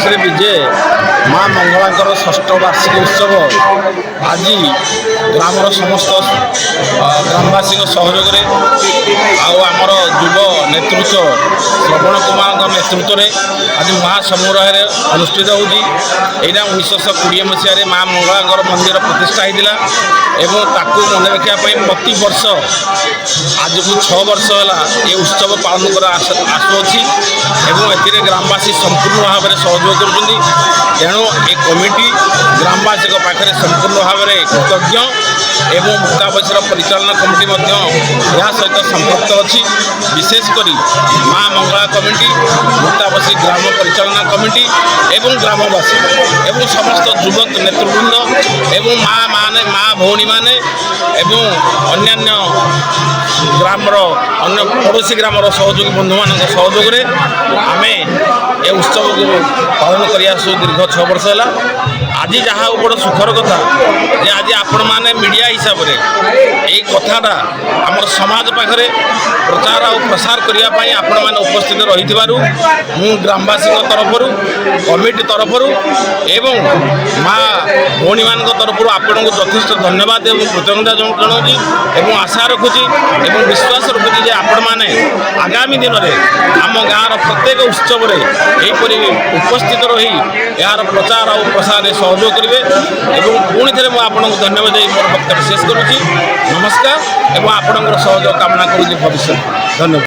श्री विजय माँ मंगलांकर षष्ठ वार्षिक उत्सव आज ग्रामर समस्त ग्रामवासी सहयोग आमर युव नेतृत्व श्रवण कुमार नेतृत्व में आज महासमारोह अनुष्ठित होगी। 1920 मसीह माँ मंगलांकर मंदिर प्रतिष्ठा होता मन रखापी प्रति वर्ष आज को 6 वर्ष है ये उत्सव पालन कर आसुच्छी एवं ग्रामवासी संपूर्ण भाव में सहयोग कर तेणु ये कमिटी ग्रामवासी पाखे संपूर्ण भाव में कृतज्ञ एवं मुक्ताबसीर परिचालना कमिटी यह सहित संपृक्त अच्छी विशेषकर माँ मंगला कमिटी मुक्ताबसी ग्राम परिचालना कमिटी एवं ग्रामवासी एवं समस्त युवक नेतृवृंद एवं माँ भौणी मैंने एवं अन्यान्य ग्रामर अन्य पड़ोशी ग्रामर सहयोगी बंधु मान सहयोग आम ए उत्सव को पालन कर दीर्घ 6 वर्ष है। आज जहाँ बड़ सुखर कथा जे आज आपण मैंने मीडिया हिसाब से यही कथाटा आम समाज पाखे प्रचार और प्रसार करने आपण मैंने उपस्थित रही ग्रामवासी तरफ कमिटी तरफ एवं माँ भौणी मान तरफ आपण को यथेष्ट धन्यवाद और कृतज्ञता जनाऊँगी और आशा रखुची और विश्वास रखुची आपण मैंने आगामी दिन में आम गाँव प्रत्येक उत्सव यहीपरी उपस्थित रही यार प्रचार और प्रसार सहयोग करेंगे और पुणी थे मुझे धन्यवाद दे मोर वक्तव्य शेष करुँची। नमस्कार और आपण सहयोग कामना करुँगी भविष्य। धन्यवाद।